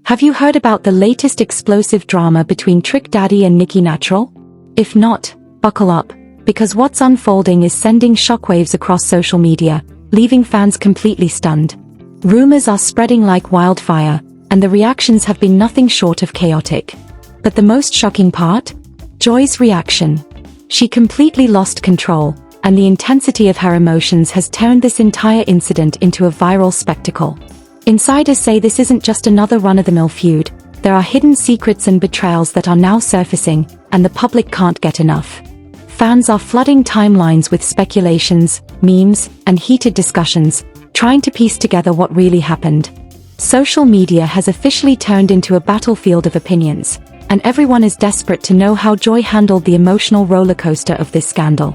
Have you heard about the latest explosive drama between Trick Daddy and Nikki Natural? If not, buckle up, because what's unfolding is sending shockwaves across social media, leaving fans completely stunned. Rumors are spreading like wildfire, and the reactions have been nothing short of chaotic. But the most shocking part? Joy's reaction. She completely lost control, and the intensity of her emotions has turned this entire incident into a viral spectacle. Insiders say this isn't just another run-of-the-mill feud. There are hidden secrets and betrayals that are now surfacing, and the public can't get enough. Fans are flooding timelines with speculations, memes, and heated discussions, trying to piece together what really happened. Social media has officially turned into a battlefield of opinions, and everyone is desperate to know how Joy handled the emotional rollercoaster of this scandal.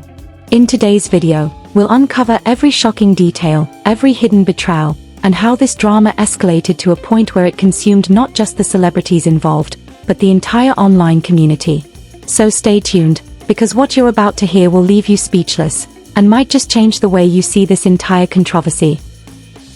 In today's video, we'll uncover every shocking detail, every hidden betrayal, and how this drama escalated to a point where it consumed not just the celebrities involved, but the entire online community. So stay tuned, because what you're about to hear will leave you speechless, and might just change the way you see this entire controversy.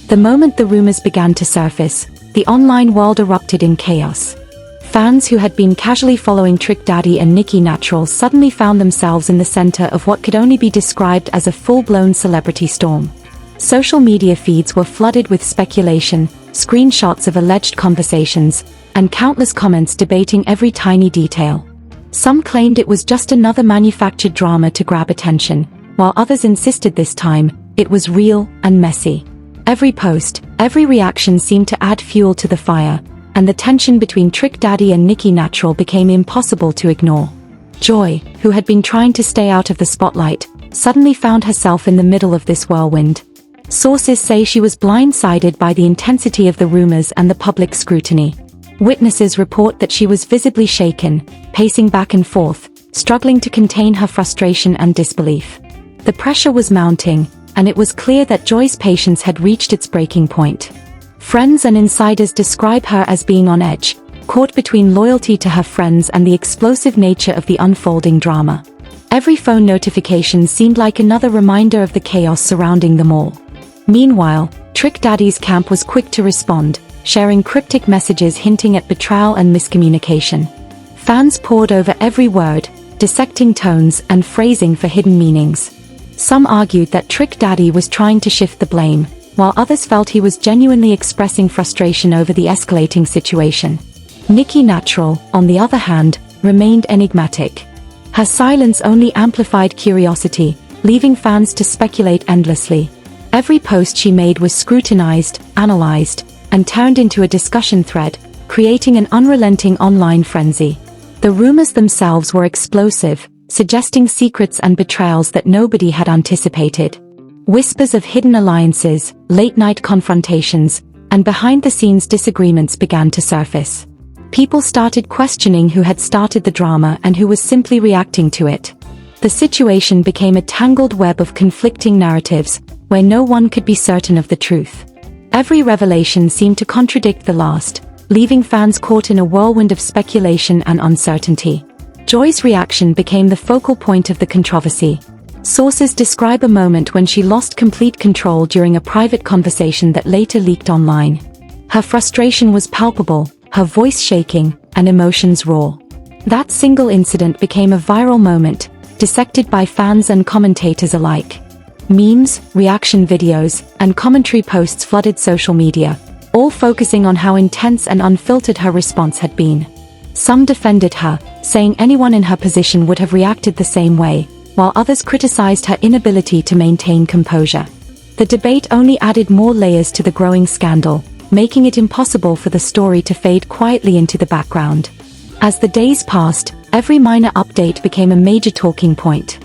The moment the rumors began to surface, the online world erupted in chaos. Fans who had been casually following Trick Daddy and Nikki Natural suddenly found themselves in the center of what could only be described as a full-blown celebrity storm. Social media feeds were flooded with speculation, screenshots of alleged conversations, and countless comments debating every tiny detail. Some claimed it was just another manufactured drama to grab attention, while others insisted this time, it was real and messy. Every post, every reaction seemed to add fuel to the fire, and the tension between Trick Daddy and Nikki Natural became impossible to ignore. Joy, who had been trying to stay out of the spotlight, suddenly found herself in the middle of this whirlwind. Sources say she was blindsided by the intensity of the rumors and the public scrutiny. Witnesses report that she was visibly shaken, pacing back and forth, struggling to contain her frustration and disbelief. The pressure was mounting, and it was clear that Joy's patience had reached its breaking point. Friends and insiders describe her as being on edge, caught between loyalty to her friends and the explosive nature of the unfolding drama. Every phone notification seemed like another reminder of the chaos surrounding them all. Meanwhile, Trick Daddy's camp was quick to respond, sharing cryptic messages hinting at betrayal and miscommunication. Fans pored over every word, dissecting tones and phrasing for hidden meanings. Some argued that Trick Daddy was trying to shift the blame, while others felt he was genuinely expressing frustration over the escalating situation. Nikki Natural, on the other hand, remained enigmatic. Her silence only amplified curiosity, leaving fans to speculate endlessly. Every post she made was scrutinized, analyzed, and turned into a discussion thread, creating an unrelenting online frenzy. The rumors themselves were explosive, suggesting secrets and betrayals that nobody had anticipated. Whispers of hidden alliances, late-night confrontations, and behind-the-scenes disagreements began to surface. People started questioning who had started the drama and who was simply reacting to it. The situation became a tangled web of conflicting narratives, where no one could be certain of the truth. Every revelation seemed to contradict the last, leaving fans caught in a whirlwind of speculation and uncertainty. Joy's reaction became the focal point of the controversy. Sources describe a moment when she lost complete control during a private conversation that later leaked online. Her frustration was palpable, her voice shaking, and emotions raw. That single incident became a viral moment, dissected by fans and commentators alike. Memes, reaction videos, and commentary posts flooded social media, all focusing on how intense and unfiltered her response had been. Some defended her, saying anyone in her position would have reacted the same way, while others criticized her inability to maintain composure. The debate only added more layers to the growing scandal, making it impossible for the story to fade quietly into the background. As the days passed, every minor update became a major talking point.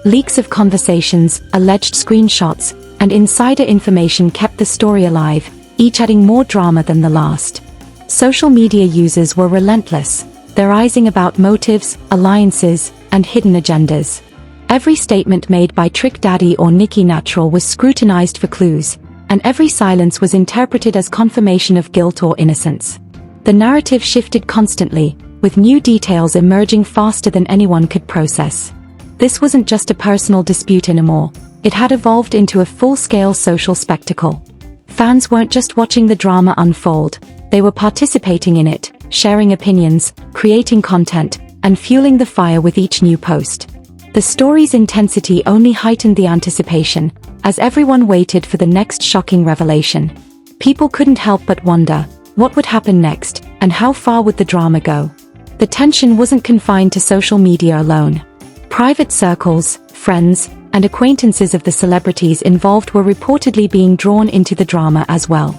Leaks of conversations, alleged screenshots, and insider information kept the story alive, each adding more drama than the last. Social media users were relentless, theorizing about motives, alliances, and hidden agendas. Every statement made by Trick Daddy or Nikki Natural was scrutinized for clues, and every silence was interpreted as confirmation of guilt or innocence. The narrative shifted constantly, with new details emerging faster than anyone could process. This wasn't just a personal dispute anymore, it had evolved into a full-scale social spectacle. Fans weren't just watching the drama unfold, They were participating in it, sharing opinions, creating content, and fueling the fire with each new post. The story's intensity only heightened the anticipation, as everyone waited for the next shocking revelation. People couldn't help but wonder, what would happen next, and how far would the drama go? The tension wasn't confined to social media alone. Private circles, friends, and acquaintances of the celebrities involved were reportedly being drawn into the drama as well.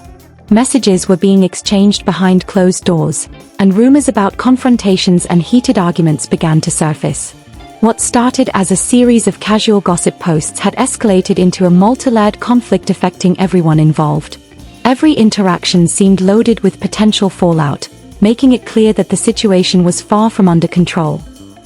Messages were being exchanged behind closed doors, and rumors about confrontations and heated arguments began to surface. What started as a series of casual gossip posts had escalated into a multi-layered conflict affecting everyone involved. Every interaction seemed loaded with potential fallout, making it clear that the situation was far from under control.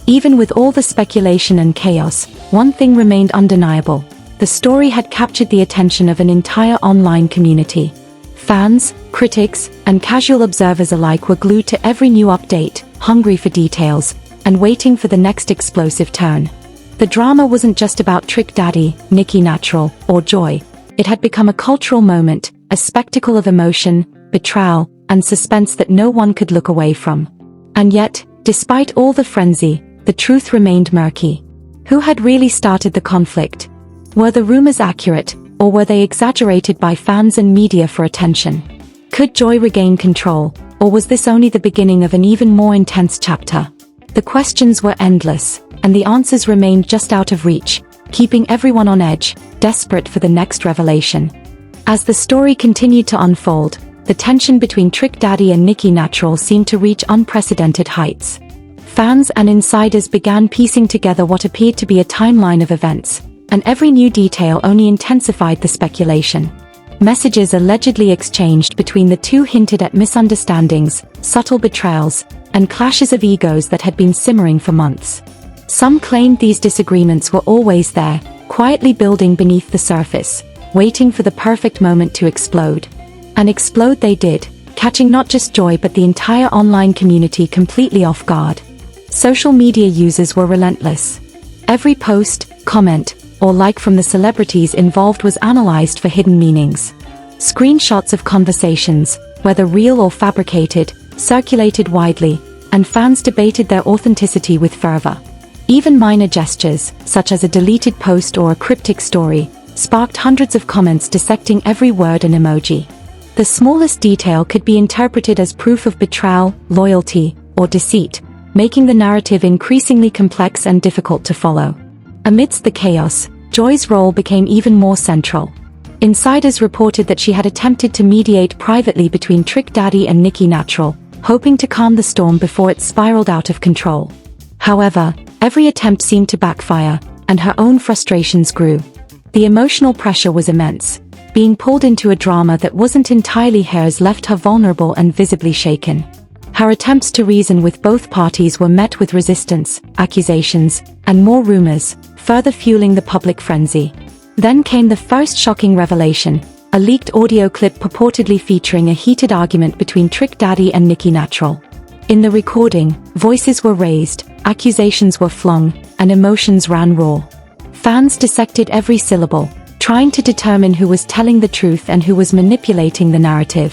Even with all the speculation and chaos, one thing remained undeniable: the story had captured the attention of an entire online community. Fans, critics, and casual observers alike were glued to every new update, hungry for details, and waiting for the next explosive turn. The drama wasn't just about Trick Daddy, Nikki Natural, or Joy. It had become a cultural moment, a spectacle of emotion, betrayal, and suspense that no one could look away from. And yet, despite all the frenzy, the truth remained murky. Who had really started the conflict? Were the rumors accurate, or were they exaggerated by fans and media for attention? Could Joy regain control, or was this only the beginning of an even more intense chapter? The questions were endless, and the answers remained just out of reach, keeping everyone on edge, desperate for the next revelation. As the story continued to unfold, the tension between Trick Daddy and Nikki Natural seemed to reach unprecedented heights. Fans and insiders began piecing together what appeared to be a timeline of events, and every new detail only intensified the speculation. Messages allegedly exchanged between the two hinted at misunderstandings, subtle betrayals, and clashes of egos that had been simmering for months. Some claimed these disagreements were always there, quietly building beneath the surface, waiting for the perfect moment to explode. And explode they did, catching not just Joy but the entire online community completely off guard. Social media users were relentless. Every post, comment, or like from the celebrities involved was analyzed for hidden meanings. Screenshots of conversations, whether real or fabricated, circulated widely, and fans debated their authenticity with fervor. Even minor gestures, such as a deleted post or a cryptic story, sparked hundreds of comments dissecting every word and emoji. The smallest detail could be interpreted as proof of betrayal, loyalty, or deceit, making the narrative increasingly complex and difficult to follow. Amidst the chaos, Joy's role became even more central. Insiders reported that she had attempted to mediate privately between Trick Daddy and Nikki Natural, hoping to calm the storm before it spiraled out of control. However, every attempt seemed to backfire, and her own frustrations grew. The emotional pressure was immense. Being pulled into a drama that wasn't entirely hers left her vulnerable and visibly shaken. Her attempts to reason with both parties were met with resistance, accusations, and more rumors, further fueling the public frenzy. Then came the first shocking revelation, a leaked audio clip purportedly featuring a heated argument between Trick Daddy and Nikki Natural. In the recording, voices were raised, accusations were flung, and emotions ran raw. Fans dissected every syllable, trying to determine who was telling the truth and who was manipulating the narrative.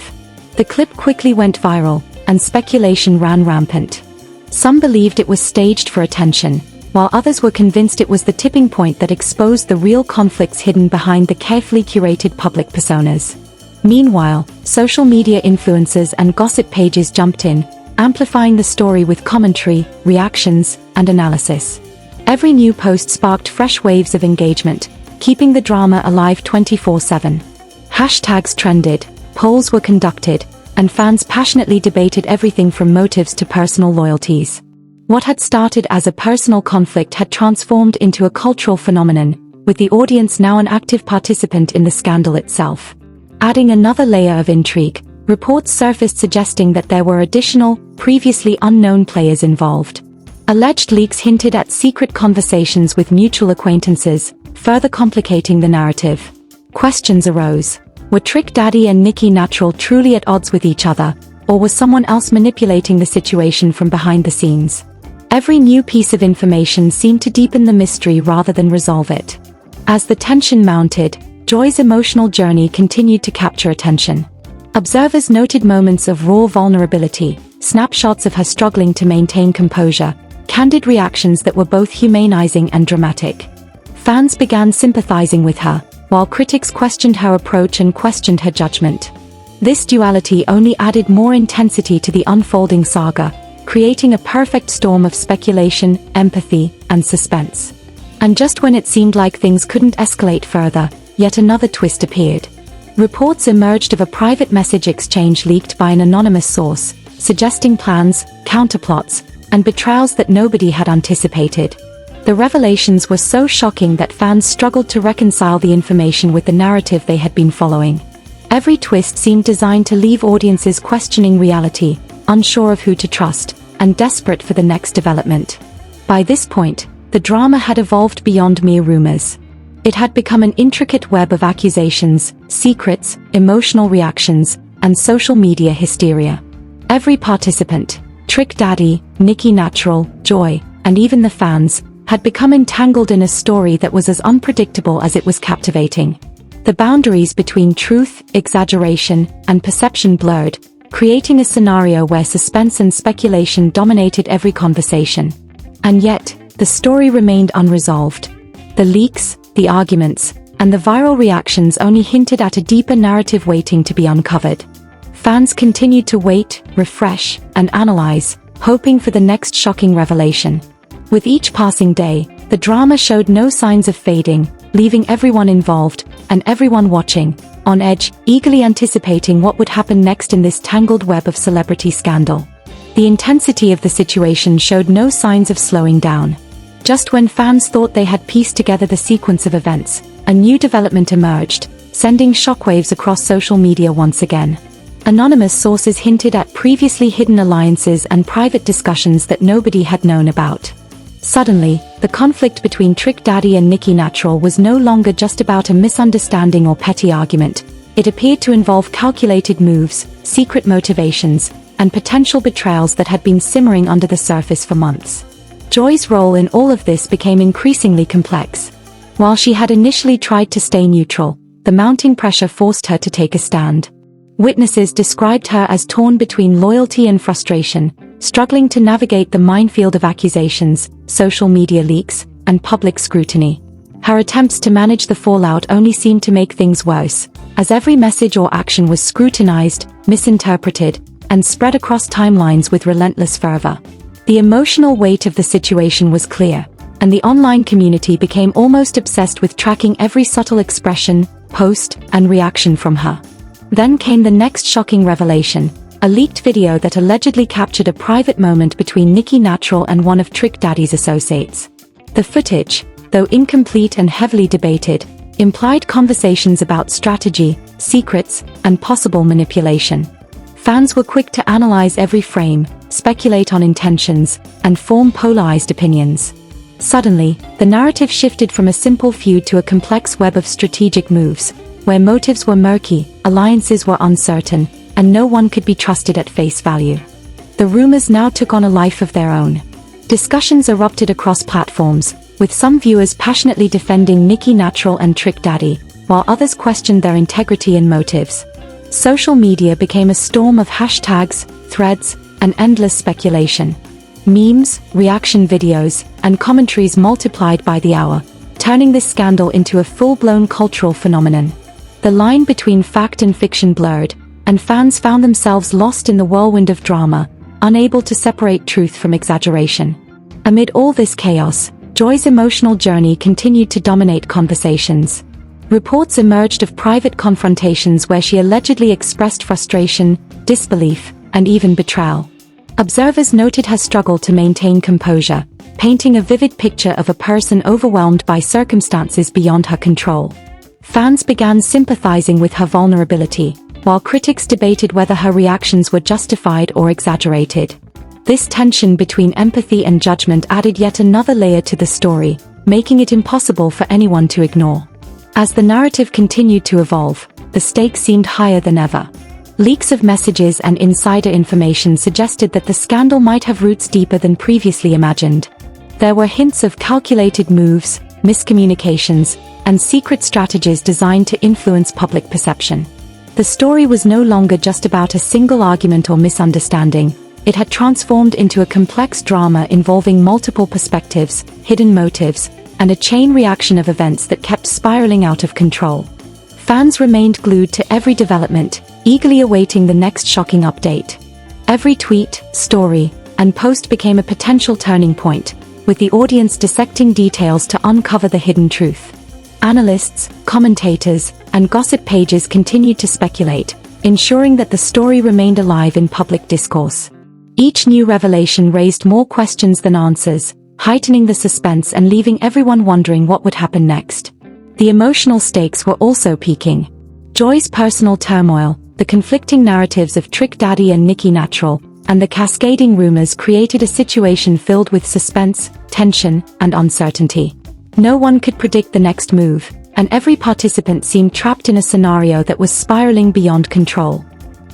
The clip quickly went viral, and speculation ran rampant. Some believed it was staged for attention, while others were convinced it was the tipping point that exposed the real conflicts hidden behind the carefully curated public personas. Meanwhile, social media influencers and gossip pages jumped in, amplifying the story with commentary, reactions, and analysis. Every new post sparked fresh waves of engagement, keeping the drama alive 24/7. Hashtags trended, polls were conducted, and fans passionately debated everything from motives to personal loyalties. What had started as a personal conflict had transformed into a cultural phenomenon, with the audience now an active participant in the scandal itself. Adding another layer of intrigue, reports surfaced suggesting that there were additional, previously unknown players involved. Alleged leaks hinted at secret conversations with mutual acquaintances, further complicating the narrative. Questions arose. Were Trick Daddy and Nikki Natural truly at odds with each other, or was someone else manipulating the situation from behind the scenes? Every new piece of information seemed to deepen the mystery rather than resolve it. As the tension mounted, Joy's emotional journey continued to capture attention. Observers noted moments of raw vulnerability, snapshots of her struggling to maintain composure, candid reactions that were both humanizing and dramatic. Fans began sympathizing with her, while critics questioned her approach and questioned her judgment. This duality only added more intensity to the unfolding saga, creating a perfect storm of speculation, empathy, and suspense. And just when it seemed like things couldn't escalate further, yet another twist appeared. Reports emerged of a private message exchange leaked by an anonymous source, suggesting plans, counterplots, and betrayals that nobody had anticipated. The revelations were so shocking that fans struggled to reconcile the information with the narrative they had been following. Every twist seemed designed to leave audiences questioning reality, unsure of who to trust, and desperate for the next development. By this point, the drama had evolved beyond mere rumors. It had become an intricate web of accusations, secrets, emotional reactions, and social media hysteria. Every participant, Trick Daddy, Nikki Natural, Joy, and even the fans, had become entangled in a story that was as unpredictable as it was captivating. The boundaries between truth, exaggeration, and perception blurred, creating a scenario where suspense and speculation dominated every conversation. And yet, the story remained unresolved. The leaks, the arguments, and the viral reactions only hinted at a deeper narrative waiting to be uncovered. Fans continued to wait, refresh, and analyze, hoping for the next shocking revelation. With each passing day, the drama showed no signs of fading, leaving everyone involved, and everyone watching, on edge, eagerly anticipating what would happen next in this tangled web of celebrity scandal. The intensity of the situation showed no signs of slowing down. Just when fans thought they had pieced together the sequence of events, a new development emerged, sending shockwaves across social media once again. Anonymous sources hinted at previously hidden alliances and private discussions that nobody had known about. Suddenly, the conflict between Trick Daddy and Nikki Natural was no longer just about a misunderstanding or petty argument. It appeared to involve calculated moves, secret motivations, and potential betrayals that had been simmering under the surface for months. Joy's role in all of this became increasingly complex. While she had initially tried to stay neutral, the mounting pressure forced her to take a stand. Witnesses described her as torn between loyalty and frustration, struggling to navigate the minefield of accusations, social media leaks, and public scrutiny. Her attempts to manage the fallout only seemed to make things worse, as every message or action was scrutinized, misinterpreted, and spread across timelines with relentless fervor. The emotional weight of the situation was clear, and the online community became almost obsessed with tracking every subtle expression, post, and reaction from her. Then came the next shocking revelation, a leaked video that allegedly captured a private moment between Nikki Natural and one of Trick Daddy's associates. The footage, though incomplete and heavily debated, implied conversations about strategy, secrets, and possible manipulation. Fans were quick to analyze every frame, speculate on intentions, and form polarized opinions. Suddenly, the narrative shifted from a simple feud to a complex web of strategic moves, where motives were murky, alliances were uncertain, and no one could be trusted at face value. The rumors now took on a life of their own. Discussions erupted across platforms, with some viewers passionately defending Nikki Natural and Trick Daddy, while others questioned their integrity and motives. Social media became a storm of hashtags, threads, and endless speculation. Memes, reaction videos, and commentaries multiplied by the hour, turning this scandal into a full-blown cultural phenomenon. The line between fact and fiction blurred, and fans found themselves lost in the whirlwind of drama, unable to separate truth from exaggeration. Amid all this chaos, Joy's emotional journey continued to dominate conversations. Reports emerged of private confrontations where she allegedly expressed frustration, disbelief, and even betrayal. Observers noted her struggle to maintain composure, painting a vivid picture of a person overwhelmed by circumstances beyond her control. Fans began sympathizing with her vulnerability, while critics debated whether her reactions were justified or exaggerated. This tension between empathy and judgment added yet another layer to the story, making it impossible for anyone to ignore. As the narrative continued to evolve, the stakes seemed higher than ever. Leaks of messages and insider information suggested that the scandal might have roots deeper than previously imagined. There were hints of calculated moves, miscommunications, and secret strategies designed to influence public perception. The story was no longer just about a single argument or misunderstanding. It had transformed into a complex drama involving multiple perspectives, hidden motives, and a chain reaction of events that kept spiraling out of control. Fans remained glued to every development, eagerly awaiting the next shocking update. Every tweet, story, and post became a potential turning point, with the audience dissecting details to uncover the hidden truth. Analysts, commentators, and gossip pages continued to speculate, ensuring that the story remained alive in public discourse. Each new revelation raised more questions than answers, heightening the suspense and leaving everyone wondering what would happen next. The emotional stakes were also peaking. Joy's personal turmoil, the conflicting narratives of Trick Daddy and Nikki Natural, and the cascading rumors created a situation filled with suspense, tension, and uncertainty. No one could predict the next move, and every participant seemed trapped in a scenario that was spiraling beyond control.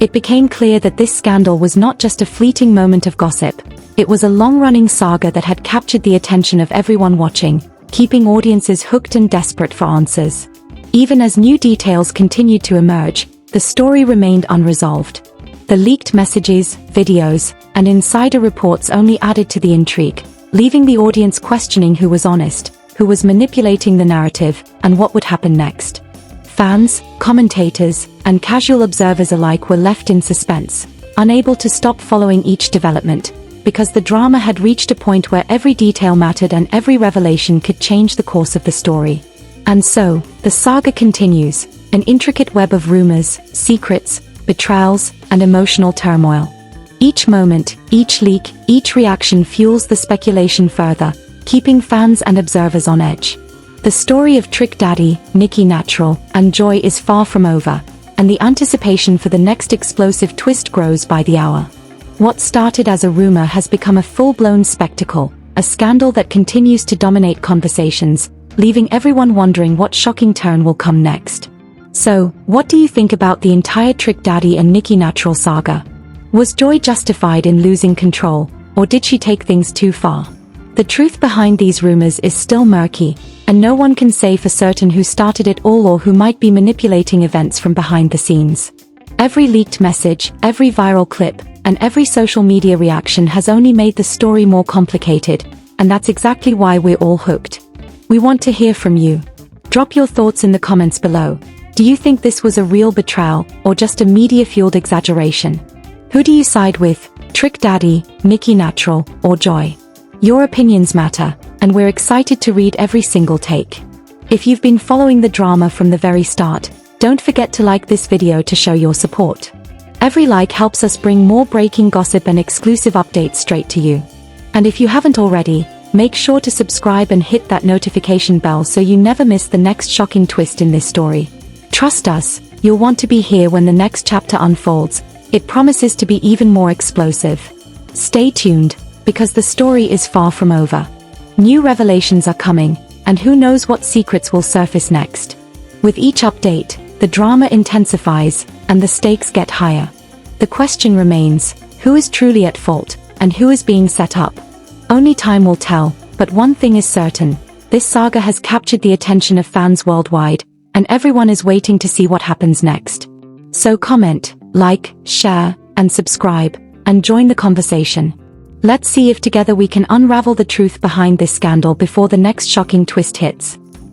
It became clear that this scandal was not just a fleeting moment of gossip. It was a long-running saga that had captured the attention of everyone watching, keeping audiences hooked and desperate for answers. Even as new details continued to emerge, the story remained unresolved. The leaked messages, videos, and insider reports only added to the intrigue, leaving the audience questioning who was honest, who was manipulating the narrative, and what would happen next. Fans, commentators, and casual observers alike were left in suspense, unable to stop following each development, because the drama had reached a point where every detail mattered and every revelation could change the course of the story. And so, the saga continues, an intricate web of rumors, secrets, betrayals, and emotional turmoil. Each moment, each leak, each reaction fuels the speculation further, keeping fans and observers on edge. The story of Trick Daddy, Nikki Natural, and Joy is far from over, and the anticipation for the next explosive twist grows by the hour. What started as a rumor has become a full-blown spectacle, a scandal that continues to dominate conversations, leaving everyone wondering what shocking turn will come next. So, what do you think about the entire Trick Daddy and Nikki Natural saga? Was Joy justified in losing control, or did she take things too far? The truth behind these rumors is still murky, and no one can say for certain who started it all or who might be manipulating events from behind the scenes. Every leaked message, every viral clip, and every social media reaction has only made the story more complicated, and that's exactly why we're all hooked. We want to hear from you. Drop your thoughts in the comments below. Do you think this was a real betrayal, or just a media-fueled exaggeration? Who do you side with, Trick Daddy, Nikki Natural, or Joy? Your opinions matter, and we're excited to read every single take. If you've been following the drama from the very start, don't forget to like this video to show your support. Every like helps us bring more breaking gossip and exclusive updates straight to you. And if you haven't already, make sure to subscribe and hit that notification bell so you never miss the next shocking twist in this story. Trust us, you'll want to be here when the next chapter unfolds. It promises to be even more explosive. Stay tuned, because the story is far from over. New revelations are coming, and who knows what secrets will surface next. With each update, the drama intensifies, and the stakes get higher. The question remains, who is truly at fault, and who is being set up? Only time will tell, but one thing is certain, this saga has captured the attention of fans worldwide, and everyone is waiting to see what happens next. So comment, like, share, and subscribe, and join the conversation. Let's see if together we can unravel the truth behind this scandal before the next shocking twist hits.